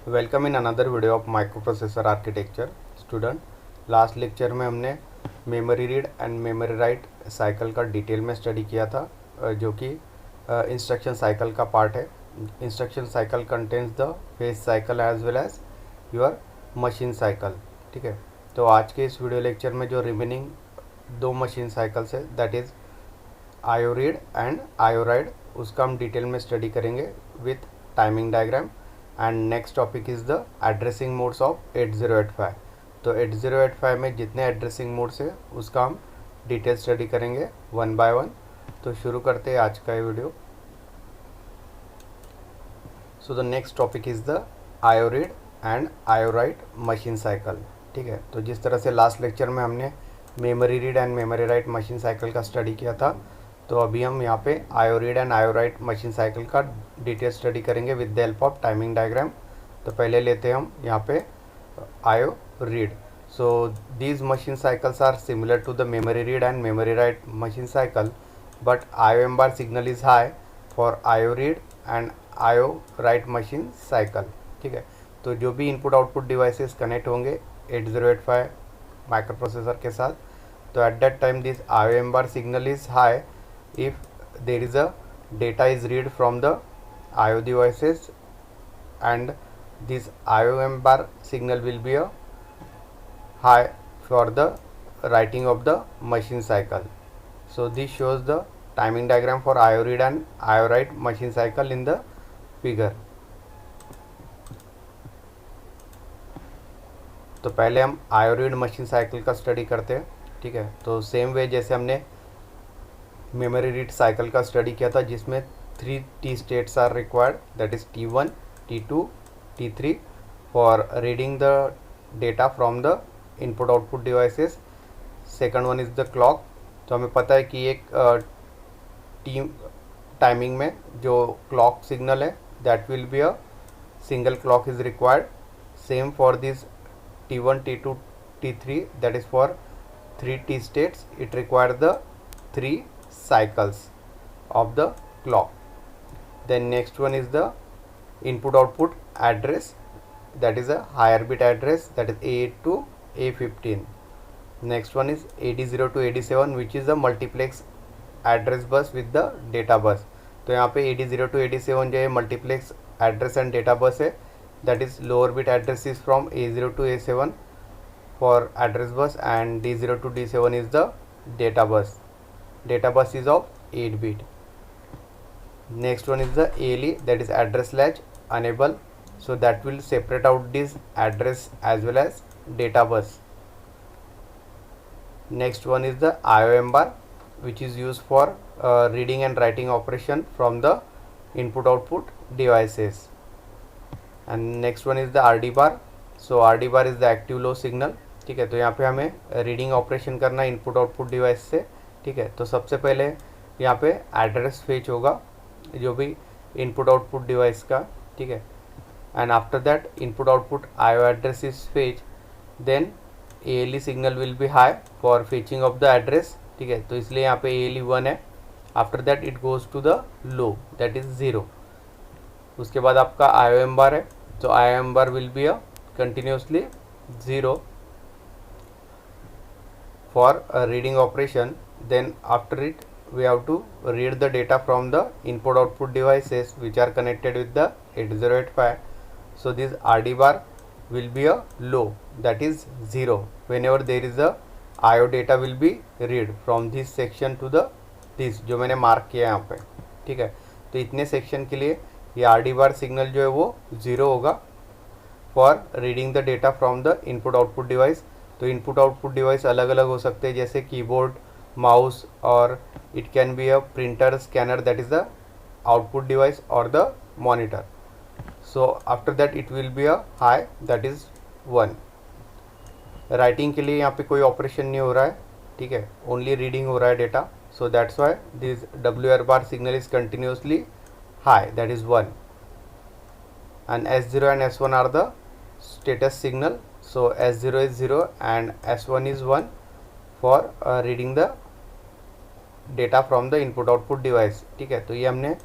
Welcome in another video of microprocessor architecture. Student, last lecture में हमने memory read and memory write cycle का detail में study किया था, जो कि इंस्ट्रक्शन साइकिल का पार्ट है। Instruction cycle contains the fetch cycle as well as your machine cycle. ठीक है, तो आज के इस वीडियो लेक्चर में जो रिमेनिंग दो मशीन साइकिल्स है, दैट इज़ आयो रीड एंड आयो राइट, उसका हम डिटेल में स्टडी करेंगे with timing diagram. And next topic is the addressing modes of 8085। तो 8085 में जितने एड्रेसिंग मोड्स है उसका हम डिटेल स्टडी करेंगे वन बाय वन। तो शुरू करते हैं आज का ये video. So the next topic is the आयो read and IO write machine cycle. ठीक है, तो जिस तरह से लास्ट लेक्चर में हमने memory read and memory write machine cycle का स्टडी किया था, तो अभी हम यहाँ पे IO read and IO write machine cycle का डिटेल स्टडी करेंगे with the help of timing diagram. तो पहले लेते हैं हम यहाँ पे IO read. So these machine cycles are similar to the memory read and memory write machine cycle, but IO M bar signal is high for आयो read and IO write machine cycle. ठीक है, तो जो भी input output devices connect होंगे 8085 micro processor के साथ, तो at that time this IO M bar signal is high if there is a data is read from the IO devices, and this IOM bar signal will be a high for the writing of the machine cycle. So this shows the timing diagram for IO read and IO write machine cycle in the figure. तो पहले हम IO read machine cycle का study करते हैं। ठीक है, तो same way जैसे हमने मेमोरी रीड साइकिल का स्टडी किया था, जिसमें 3 T states are required, that is T1, T2, T3 for reading the data from the input output devices. Second one is the clock. तो हमें पता है कि एक टी टाइमिंग में जो क्लॉक सिग्नल है, that will be a single clock is required. Same for this T1, T2, T3, that is for 3 T states, it requires the 3 cycles of the clock. Then next one is the input output address, that is a higher bit address, that is A8 to A15. Next one is AD0 to AD7, which is a multiplex address bus with the data bus. तो यहाँ पे AD0 to AD7 जो है multiplex address and data bus है, that is lower bit address is from A0 to A7 for address bus, and D0 to D7 is the data bus. Data bus is of 8 bit. Next one is the ALE, that is address latch enable, so that will separate out this address as well as data bus. Next one is the IOM bar, which is used for reading and writing operation from the input output devices. And next one is the RD bar. So RD bar is the active low signal. ठीक है, तो यहाँ पे हमें reading operation करना है input output device से। ठीक है, तो सबसे पहले यहाँ पे एड्रेस फेच होगा जो भी इनपुट आउटपुट डिवाइस का। ठीक है, and after that input output IO address is fetch, then ALE signal will be high for fetching of the address. ठीक है, तो इसलिए यहाँ पे ALE 1 है। After that it goes to the low, that is 0। उसके बाद आपका IOM बार है, तो IOM bar will be a continuously 0 for reading operation. Then after it we have to read the data from the input output devices which are connected with the 8085. So this RD bar will be a low, that is 0 whenever there is a IO data will be read from this section to the this जो मैंने mark किया है यहाँ पे। ठीक है, तो इतने सेक्शन के लिए ये RD bar सिग्नल जो है वो 0 होगा for reading the data from the input output device. तो इनपुट आउटपुट डिवाइस अलग अलग हो सकते हैं, जैसे कीबोर्ड, माउस, और it can be a printer, scanner, that is the output device, और the monitor. So after that it will be a high, that is 1। Writing के लिए यहाँ पे कोई ऑपरेशन नहीं हो रहा है। ठीक है, ओनली रीडिंग हो रहा है data. So that's why this WR bar signal is continuously high, that is 1। And S0 and S1 are the status signal. So S0 is 0 and S1 is 1 for reading the data from the input output device. ठीक है, तो ये हमने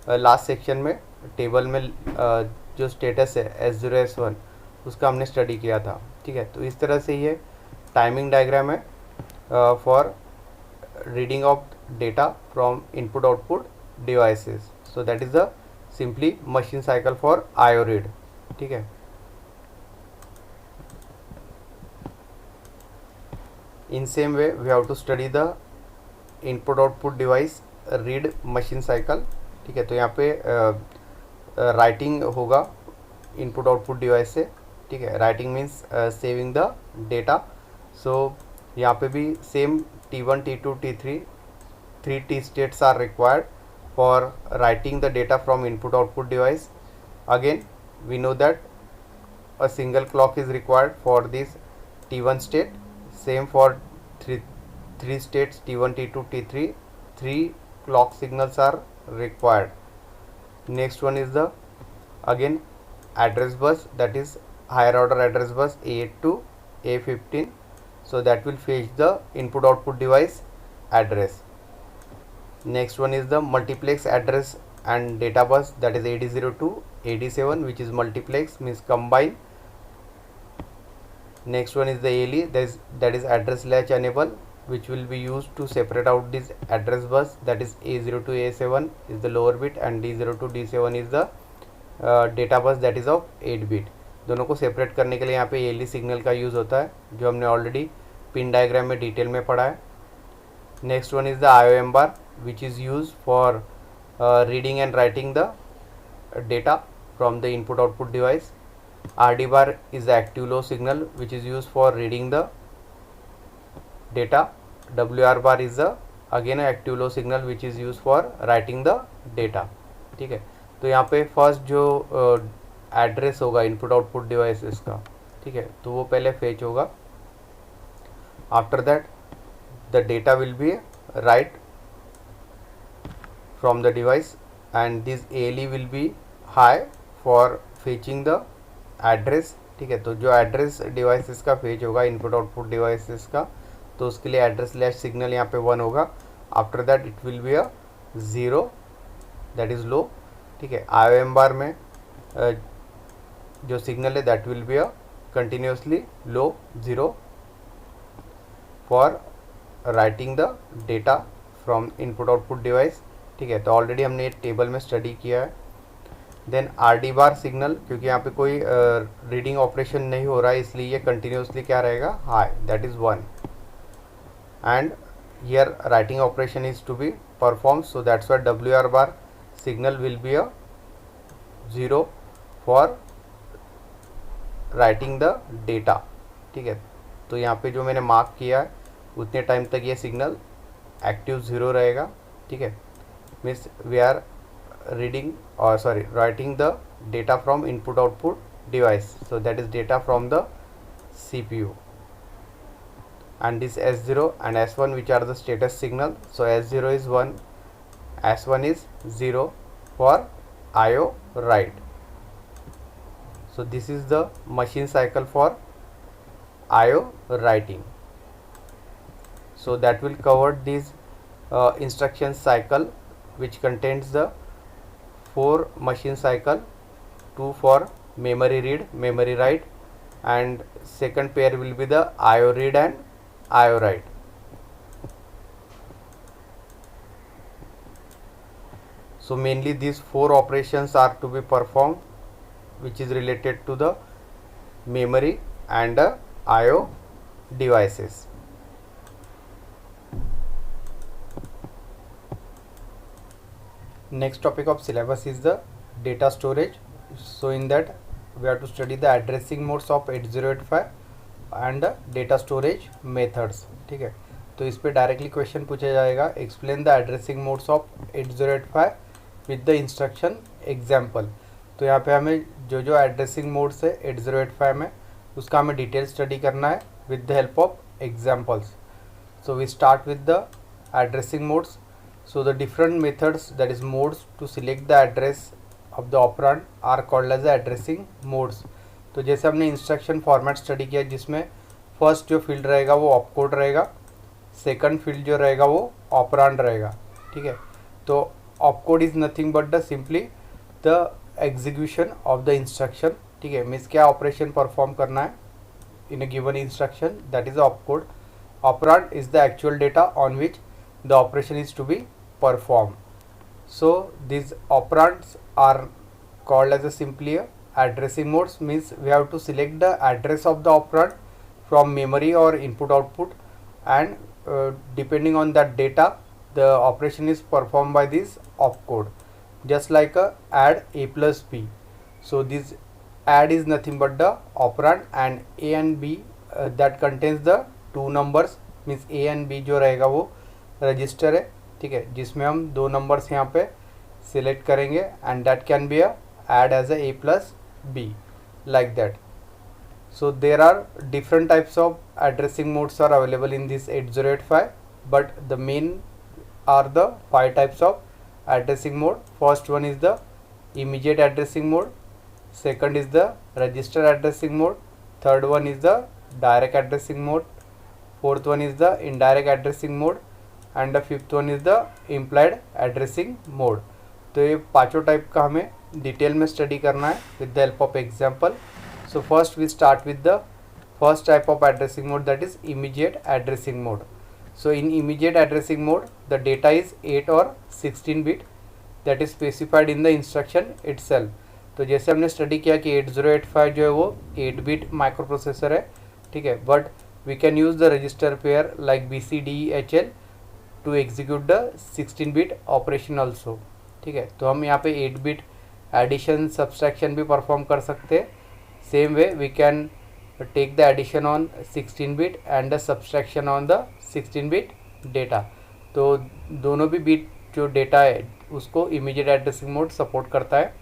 last section में table में जो status है S0 S1 उसका हमने स्टडी किया था, ठीक है। तो इस तरह से ये टाइमिंग डायग्राम है for reading of data from input output devices. So that is the simply machine cycle for IO read, ठीक है। In same way we have to study the input output device read machine cycle, ठीक है। तो यहाँ पे writing होगा input output device से, ठीक है। Writing means saving the data. So यहाँ पे भी same T1 T2 T3 3 T states are required for writing the data from input output device. Again we know that a single clock is required for this T1 state, same for three states T1 T2 T3 3 clock signals are required. Next one is the again address bus, that is higher order address bus A8 to A15, so that will fetch the input output device address. Next one is the multiplex address and data bus, that is AD0 to AD7, which is multiplex means combine. Next one is the ALE, that is address latch enable, which will be used to separate out this address bus, that is A0 to A7 is the lower bit and D0 to D7 is the data bus, that is of 8 bit. दोनों को separate करने के लिए यहाँ पे ALE signal का use होता है, जो हमने ऑलरेडी पिन डायग्राम में डिटेल में पढ़ा है। Next one is the IOM bar, which is used for reading and writing the data from the input output device. RD bar is the active low signal, which is used for reading the data. WR bar is the again active low signal, which is used for writing the data, ठीक है। तो यहाँ पे first जो address होगा input output devices का, ठीक है, तो वो पहले फेच होगा। After that the data will B right from the device and this ALE will be high for fetching the address, ठीक है। तो जो एड्रेस डिवाइसेस का फेच होगा इनपुट आउटपुट डिवाइसेस का, तो उसके लिए एड्रेस लैच सिग्नल यहाँ पे 1 होगा। After that it will be a 0, that is low, ठीक है। IOM बार में जो सिग्नल है that will be a continuously low 0 for writing the data from input output device, ठीक है। तो ऑलरेडी हमने ये टेबल में स्टडी किया है। देन RD बार सिग्नल, क्योंकि यहाँ पे कोई रीडिंग ऑपरेशन नहीं हो रहा है, इसलिए ये कंटिन्यूसली क्या रहेगा, high, that is 1 and here writing operation is to be perform, so that's why WR bar signal will be a 0 for writing the data, ठीक है। तो यहाँ पे जो मैंने मार्क किया है उतने टाइम तक ये सिग्नल एक्टिव 0 रहेगा, ठीक है। means we are reading or sorry writing the data from input output device, so that is data from the CPU, and this S0 and S1 which are the status signal. So S0 is 1, S1 is 0 for IO write. So this is the machine cycle for IO writing. So that will cover this instruction cycle, which contains the 4 machine cycle, 2 for memory read, memory write, and second pair will be the IO read and IO write. So mainly these 4 operations are to be performed, which is related to the memory and IO devices. Next topic of syllabus is the data storage. So in that we have to study the addressing modes of 8085 and the data storage methods, ठीक है। तो इस पे directly question पूछा जाएगा, explain the addressing modes of 8085 with the instruction example. तो यहाँ पे हमें जो जो एड्रेसिंग मोड्स है 8085 में उसका हमें डिटेल स्टडी करना है with the help of examples. So we start with the addressing modes. So the different methods, that is modes, to select the address of the operand are called as the addressing modes. तो जैसे हमने instruction format study किया जिसमें first जो field रहेगा वो opcode रहेगा, second field जो रहेगा वो ऑपरांड रहेगा, ठीक है। तो opcode is nothing but the simply the execution of the instruction, ठीक है, मीन्स क्या ऑपरेशन परफॉर्म करना है in a given instruction, that is the opcode. Operand is the actual data on which the operation is to be performed. So these operands are called as a simply addressing modes, means we have to select the address of the operand from memory or input output, and depending on that data the operation is performed by this opcode, just like a add a plus b. So this add is nothing but the operand, and a and b that contains the two numbers, means a and b जो रहेगा वो register है, ठीक है, जिसमें हम दो numbers यहाँ पे सिलेक्ट करेंगे, and that can B add as a plus b, like that. So there are different types of addressing modes are available in this 8085, but the main are the 5 types of addressing mode. First one is the immediate addressing mode, second is the register addressing mode, third one is the direct addressing mode, fourth one is the indirect addressing mode, and the fifth one is the implied addressing mode. तो ये पांचों type का हमें detail में study करना है with the help of example. So first we start with the first type of addressing mode, that is immediate addressing mode. So in immediate addressing mode the data is 8 or 16 bit that is specified in the instruction itself. तो जैसे हमने study किया कि 8085 जो है वो 8 bit micro processor है, ठीक है, but we can use the register pair like BCDHL to execute the 16 bit operation also, ठीक है. तो हम यहाँ पे 8 बिट एडिशन सब्सट्रैक्शन भी परफॉर्म कर सकते हैं. Same way we can take the addition on 16 bit and the subtraction on the 16 bit data. तो दोनों भी बिट जो डेटा है उसको इमीडिएट एड्रेसिंग मोड सपोर्ट करता है.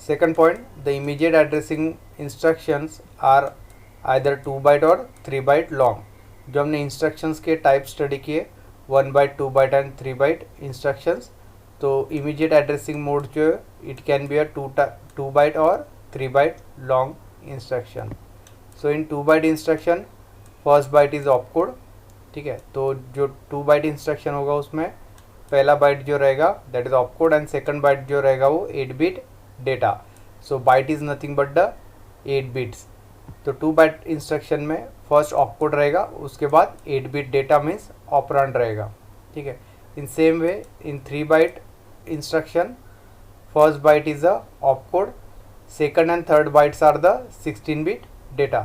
Second point, the immediate addressing instructions are either 2 byte और 3 byte long. जो हमने इंस्ट्रक्शंस के टाइप स्टडी किए 1 byte 2 byte and 3 byte instructions, तो इमीडिएट एड्रेसिंग मोड जो है it can be a 2 byte और 3 byte long instruction. So in 2 byte instruction first byte is opcode, ठीक है. तो जो 2 बाइट इंस्ट्रक्शन होगा उसमें पहला बाइट जो रहेगा that is opcode, and second byte जो रहेगा वो 8 bit data. So byte is nothing but the 8 bits. तो 2 बाइट इंस्ट्रक्शन में फर्स्ट ऑपकोड रहेगा, उसके बाद 8 बिट डेटा मीन्स ऑपरेंड रहेगा, ठीक है. In same way in 3 byte instruction first byte is a opcode, second and third bytes are the 16 bit data.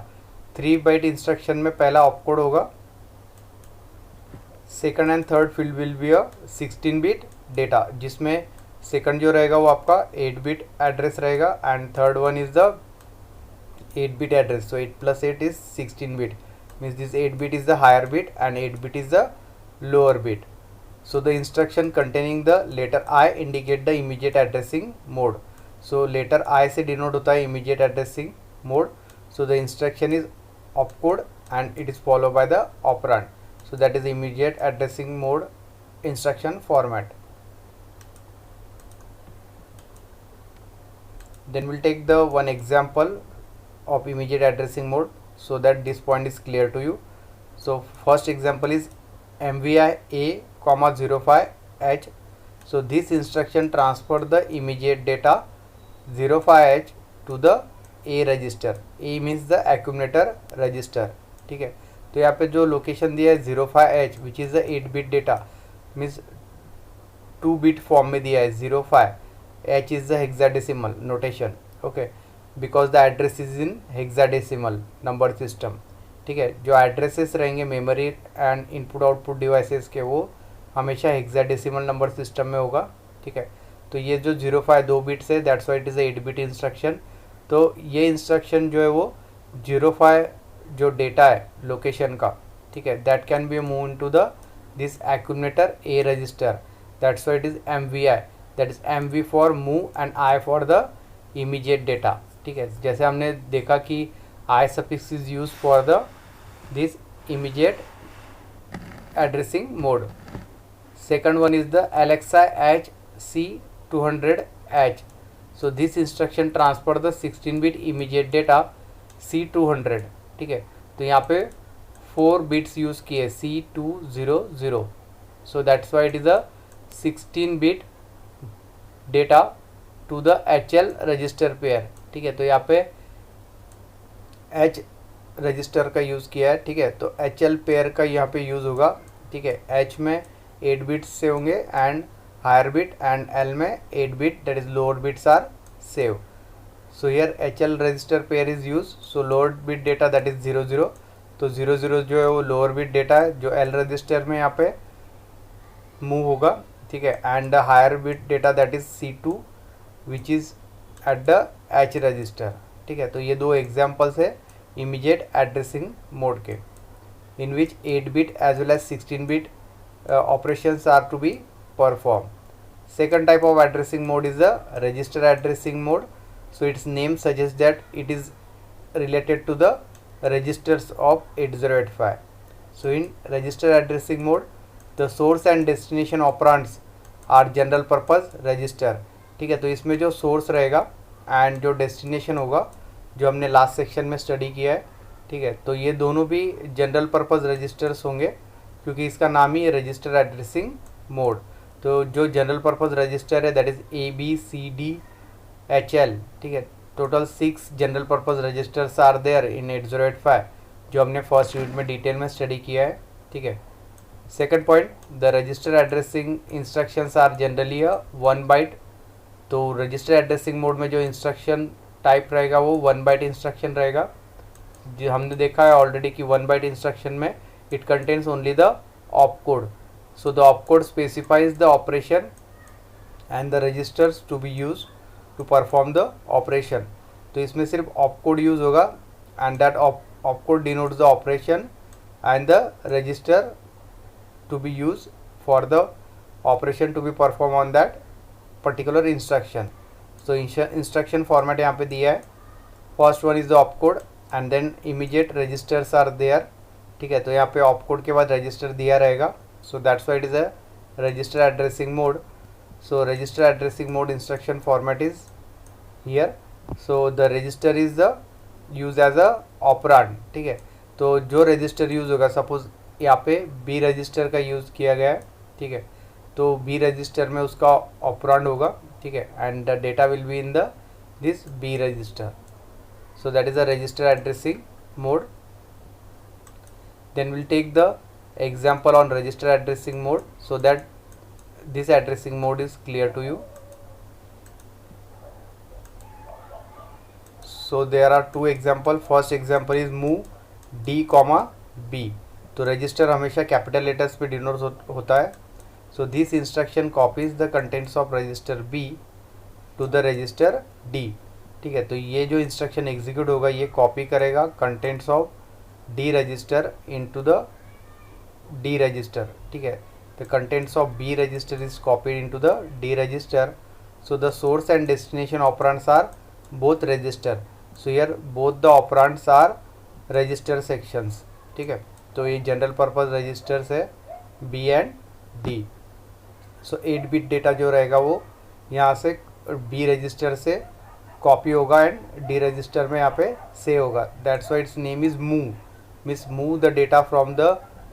3 byte instruction में पहला ऑपकोड होगा, second and third field will be a 16 bit data, जिसमें second जो रहेगा वो आपका 8 bit address रहेगा, and third one is the 8 bit address. So 8 plus 8 is 16 bit, means this 8 bit is the higher bit and 8 bit is the lower bit. So the instruction containing the letter I indicate the immediate addressing mode. So letter I से denote होता है immediate addressing mode. So the instruction is opcode and it is follow by the operand. So that is immediate addressing mode instruction format. Then we'll take the one example of immediate addressing mode so that this point is clear to you. So first example is MVI A, 05H. So this instruction transfer the immediate data 05H to the A register. A means the accumulator register, ठीक है. तो यहाँ पे जो location दिया है 05H which is the 8 bit data, means 2 bit form में दिया है 05H is the hexadecimal notation, okay, because the address is in hexadecimal number system, ठीक है. जो एड्रेसेस रहेंगे memory and input output devices के वो हमेशा हेक्साडेसिमल नंबर सिस्टम में होगा, ठीक है. तो ये जो 05 2 बिट्स है that's why it is 8 bit instruction. तो ये इंस्ट्रक्शन जो है वो 05 जो डेटा है लोकेशन का, ठीक है, that can be move in to the this accumulator A register. That's why it is MVI, that is MV for move and I for the immediate data, ठीक है. जैसे हमने देखा कि I suffix is use for the this immediate addressing mode. Second one is the LXI HC200H. So this instruction transfer the 16 bit immediate data C200, ठीक है. तो यहाँ पे 4 बिट्स यूज़ किए C200. So that's why it is a 16 bit data to the HL register pair, ठीक है। तो यहाँ पे H रजिस्टर का यूज़ किया है, ठीक है। तो HL पेयर का यहाँ पे यूज़ होगा, ठीक है। H में 8 बिट्स से होंगे and higher bit, and L में 8 bit that is lower bits are save. So here HL register pair is use. So lower bit data that is 00, तो 00 जो है वो लोअर बिट डेटा है जो L रजिस्टर में यहाँ पे मूव होगा, ठीक है। And the higher bit data that is C2 which is at the H register, ठीक है। तो ये दो एग्जाम्पल्स है इमीडिएट एड्रेसिंग मोड के, in which 8 bit as well as 16 bit operations are to be performed. Second type of addressing mode is the register addressing mode. So its name suggests that it is related to the registers of 8085. So in register addressing mode, the source and destination operands are general purpose register, ठीक है। तो इसमें जो source रहेगा and जो destination होगा, जो हमने लास्ट सेक्शन में स्टडी किया है, ठीक है। तो ये दोनों भी जनरल पर्पज़ रजिस्टर्स होंगे क्योंकि इसका नाम ही है रजिस्टर एड्रेसिंग मोड। तो जो जनरल पर्पज़ रजिस्टर है दैट इज़ ABCDHL, ठीक है। Total 6 general purpose registers are there in 8085 जो हमने फर्स्ट यूनिट में डिटेल में स्टडी किया है, ठीक है। Second point, the register addressing instructions are generally 1 byte. तो रजिस्टर एड्रेसिंग मोड में जो इंस्ट्रक्शन टाइप रहेगा वो 1 बाइट इंस्ट्रक्शन रहेगा। जो हमने देखा है ऑलरेडी कि 1 बाइट इंस्ट्रक्शन में it contains only the opcode. So the opcode specifies the operation and the registers to be used to perform the operation. तो इसमें सिर्फ opcode यूज़ होगा and that opcode denotes the operation and the register to be used for the operation to be performed on that particular instruction. So instruction format यहाँ पे दिया है. First one is the opcode and then immediate registers are there. ठीक है। तो यहाँ पे opcode के बाद रजिस्टर दिया रहेगा. So that's why it is a register addressing mode. So register addressing mode instruction format is here. So the register is the use as a operand, ठीक है। तो जो रजिस्टर यूज़ होगा, सपोज यहाँ पे बी रजिस्टर का use किया गया है, ठीक है। तो बी रजिस्टर में उसका ऑपरांड होगा, ठीक है, and the data will be in the this B register. So that is a register addressing mode. Then we'll take the example on register addressing mode so that this addressing mode is clear to you. So there are two example. First example is move D, B. तो register हमेशा capital letters पे denote होता है. So this instruction copies the contents of register B to the register D, ठीक है। तो ये जो इंस्ट्रक्शन एग्जीक्यूट होगा ये कॉपी करेगा contents of D register into the D register, ठीक है। The contents of B register is copied into the D register. So the source and destination operands are both register. So here both the operands are register sections, ठीक है। तो ये general purpose registers है B and D. So 8 bit data जो रहेगा वो यहाँ से B रजिस्टर से कॉपी होगा एंड D रजिस्टर में यहाँ पे सेव होगा. That's why it's name is move. Means move the data from the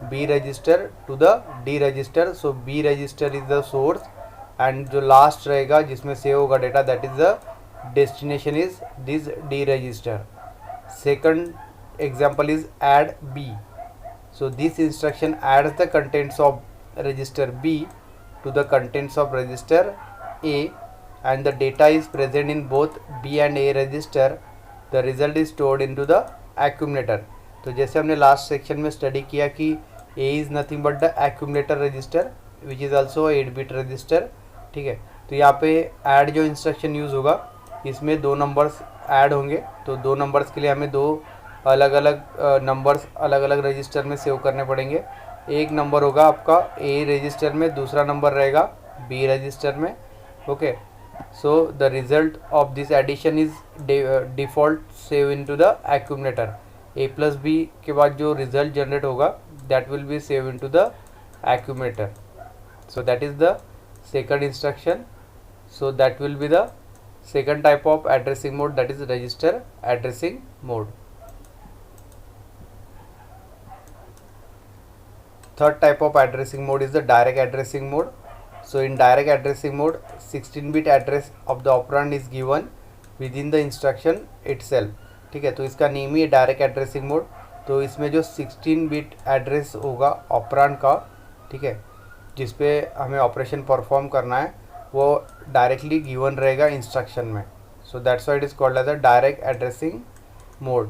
B register to the D register. So B register is the source and जो last रहेगा जिसमें save होगा data that is the destination is this D register. Second example is add B. So this instruction adds the contents of register B to the contents of register A and the data is present in both B and A register. The result is stored into the accumulator. तो जैसे हमने last section में study किया कि A is nothing but the accumulator register which is also 8 bit register, ठीक है। तो यहाँ पे ऐड जो इंस्ट्रक्शन यूज़ होगा इसमें 2 नंबर्स ऐड होंगे. तो 2 नंबर्स के लिए हमें 2 अलग अलग नंबर्स अलग अलग रजिस्टर में सेव करने पड़ेंगे. एक नंबर होगा आपका A रजिस्टर में, दूसरा नंबर रहेगा B रजिस्टर में, okay. So the result of this addition is default save into the accumulator. A plus B के बाद जो रिजल्ट जनरेट होगा that will be save into the accumulator. So that is the second instruction. So that will be the second type of addressing mode, that is register addressing mode. Third type of addressing mode is the direct addressing mode. So in direct addressing mode 16 bit address of the operand is given with in the instruction itself, ठीक है। तो इसका name ही है direct addressing mode. तो इसमें जो 16 bit address होगा operand का, ठीक है, जिस पे हमें ऑपरेशन परफॉर्म करना है, वो डायरेक्टली गिवन रहेगा इंस्ट्रक्शन में। So that's why it is called as the direct addressing mode.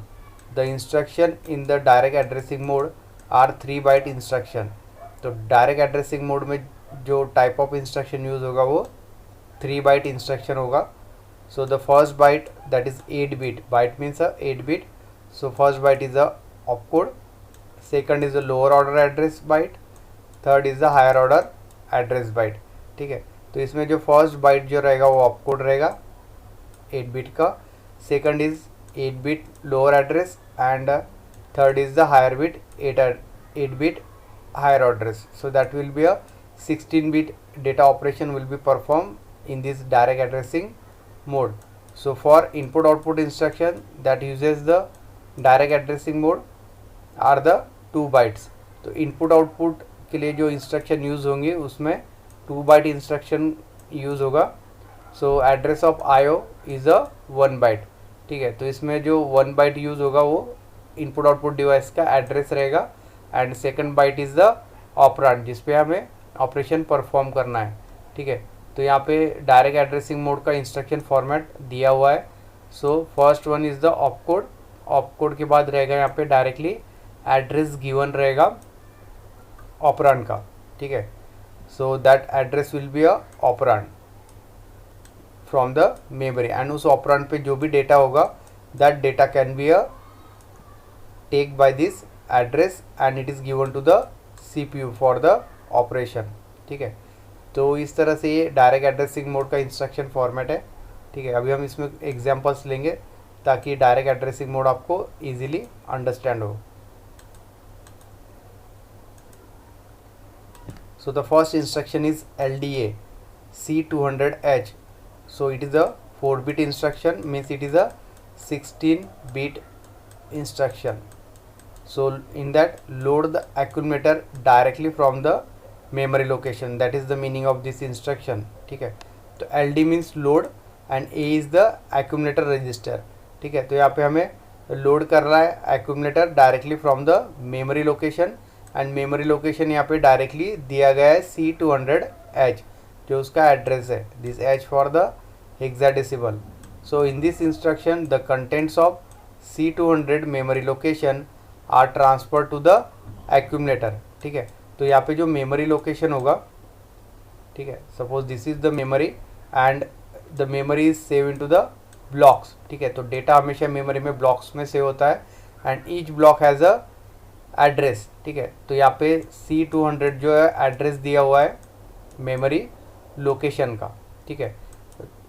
The instruction in the direct addressing mode are 3 byte instruction. तो डायरेक्ट एड्रेसिंग मोड में जो टाइप ऑफ इंस्ट्रक्शन यूज़ होगा वो 3 byte instruction होगा। So the first byte that is 8 bit, byte means 8 bit. So first byte is a opcode, second is a lower order address byte, third is the higher order address byte, ठीक है। तो इसमें जो first bite जो रहेगा वो opcode रहेगा 8 bit का, second is 8 bit lower address and third is the higher bit 8 bit higher address. So that will be a 16 bit data operation will be performed in this direct addressing mode. So for input output instruction that uses the direct addressing mode are the 2 bytes. तो input output के लिए जो instruction use होंगे उसमें 2 byte instruction use होगा। So address of IO is a 1 byte, ठीक है। तो इसमें जो 1 byte use होगा वो input output device का address रहेगा and second byte is the operand जिस पे हमें ऑपरेशन परफॉर्म करना है, ठीक है। तो यहाँ पे डायरेक्ट एड्रेसिंग मोड का इंस्ट्रक्शन फॉर्मेट दिया हुआ है। So first one is the opcode, opcode के बाद रहेगा यहाँ पे डायरेक्टली एड्रेस गिवन रहेगा ऑपरेंड का, ठीक है। So that address will be a operand from the memory and उस ऑपरेंड पे जो भी डेटा होगा that data can be a take by this address and it is given to the CPU for the operation, ठीक है। तो इस तरह से ये डायरेक्ट एड्रेसिंग मोड का इंस्ट्रक्शन फॉर्मेट है, ठीक है। अभी हम इसमें एग्जांपल्स लेंगे ताकि डायरेक्ट एड्रेसिंग मोड आपको इजीली अंडरस्टैंड हो। सो the first instruction is LDA C200H। So it is a 4 bit instruction, means it is a 16 bit instruction. So in that load the accumulator directly from the memory location, that is the meaning of this instruction, ठीक है। तो LD means load and A is the accumulator register, ठीक है। तो यहाँ पे हमें load कर रहा है accumulator directly from the memory location and memory location यहाँ पे directly दिया गया है C200H जो उसका एड्रेस है, this H for the hexadecimal. So in this instruction the contents of C200 memory location are transfer to the accumulator, ठीक है। तो यहाँ पे जो मेमोरी लोकेशन होगा, ठीक है, suppose this is the memory and the memory is save into the blocks, ठीक है। तो डेटा हमेशा मेमोरी में ब्लॉक्स में सेव होता है and each block has a address, ठीक है। तो यहाँ पे C200 जो है एड्रेस दिया हुआ है मेमोरी लोकेशन का, ठीक है।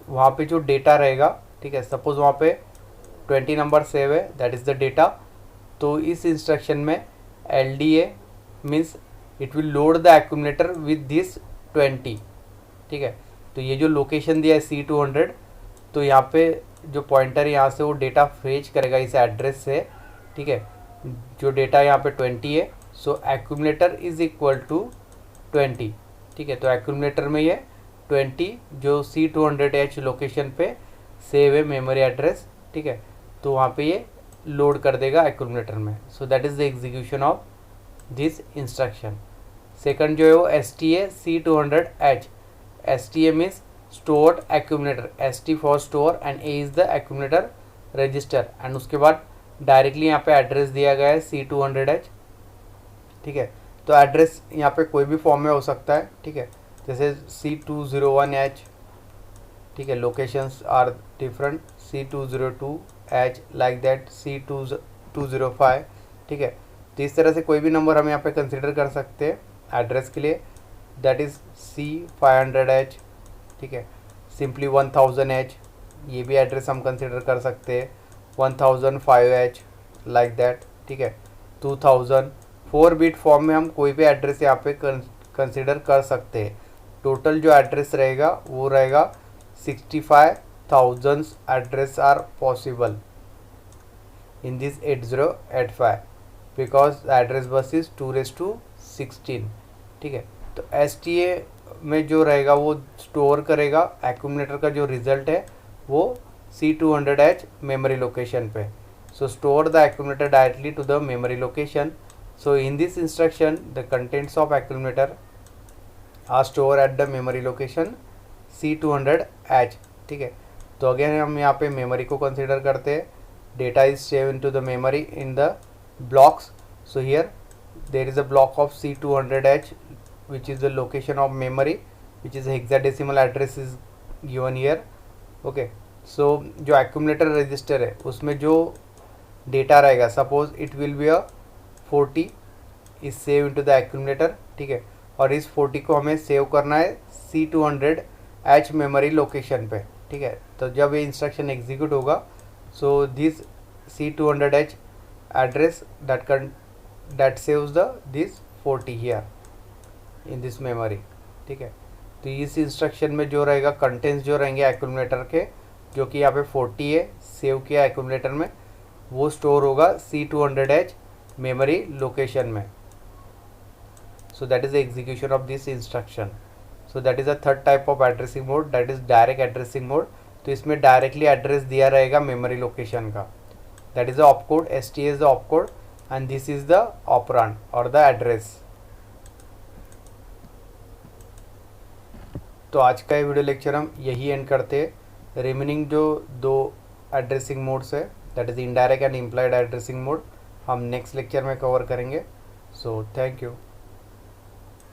वहाँ पे जो डेटा रहेगा, ठीक है, सपोज वहाँ पे 20 नंबर सेव है, दैट इज़ द डेटा। तो इस इंस्ट्रक्शन में LDA means it will load the accumulator with this 20, ठीक है। तो ये जो लोकेशन दिया है C200, तो यहाँ पे जो पॉइंटर है यहाँ से वो डेटा फेच करेगा इस एड्रेस से, ठीक है। जो डेटा यहाँ पे 20 है, सो एक्यूमुलेटर इज इक्वल टू 20, ठीक है। तो एक्यूमुलेटर में ये 20 जो C200H लोकेशन पे सेव है मेमोरी एड्रेस, ठीक है, तो वहाँ पे ये लोड कर देगा एक्यूमुलेटर में। सो that is the execution of this instruction. Second जो है वो STA C200H, STA means stored accumulator, ST for store and A is the accumulator register and उसके बाद डायरेक्टली यहाँ पे एड्रेस दिया गया है C200H, ठीक है। तो एड्रेस यहाँ पे कोई भी फॉर्म में हो सकता है, ठीक है, जैसे C201H, ठीक है, locations are different, C202H like that, C205, ठीक है। तो इस तरह से कोई भी नंबर हम यहाँ पे कंसिडर कर सकते हैं एड्रेस के लिए, दैट इज़ C500H, ठीक है। सिंपली 1000H ये भी एड्रेस हम कंसिडर कर सकते हैं, 1005H लाइक दैट, ठीक है। 2000 4 बिट फॉर्म में हम कोई भी एड्रेस यहाँ पे कंसिडर कर सकते हैं। टोटल जो एड्रेस रहेगा वो रहेगा 65,000 address are possible in this 8085 because address bus is 2 raised to 16, ठीक है। तो STA में जो रहेगा वो स्टोर करेगा एक्यूमुलेटर का जो रिजल्ट है वो C200H मेमोरी लोकेशन पे. So store the accumulator directly to the memory location. So in this instruction the contents of accumulator are stored at the memory location C200H. ठीक है, तो अगेन हम यहाँ पे मेमोरी को कंसिडर करते हैं. Data is save in to the memory in the blocks. So here there is a block of C200H which is the location of memory which is hexadecimal address is given here. Okay, so जो accumulator register है उसमें जो data रहेगा, suppose it will B 40 is save into the accumulator. ठीक है, और इस 40 को हमें सेव करना है C200H मेमोरी लोकेशन पे. ठीक है, तो जब ये इंस्ट्रक्शन एग्जीक्यूट होगा so this C200H address that saves the this 40 here in this memory. ठीक है, तो इस इंस्ट्रक्शन में जो रहेगा कंटेंट्स जो रहेंगे एक्यूमुलेटर के, जो कि यहाँ पे 40 है सेव किया एक्यूमुलेटर में, वो स्टोर होगा C200H मेमोरी लोकेशन में. सो that is the execution of this instruction. So that is the third type of addressing mode, that is direct addressing mode. तो इसमें डायरेक्टली एड्रेस दिया रहेगा मेमोरी लोकेशन का. That is the opcode, STA is the opcode and this is the operand और the address. तो आज का ये वीडियो लेक्चर हम यही एंड करते हैं. रिमेनिंग जो दो एड्रेसिंग मोड्स है that is indirect and implied addressing mode हम नेक्स्ट लेक्चर में कवर करेंगे. So thank you.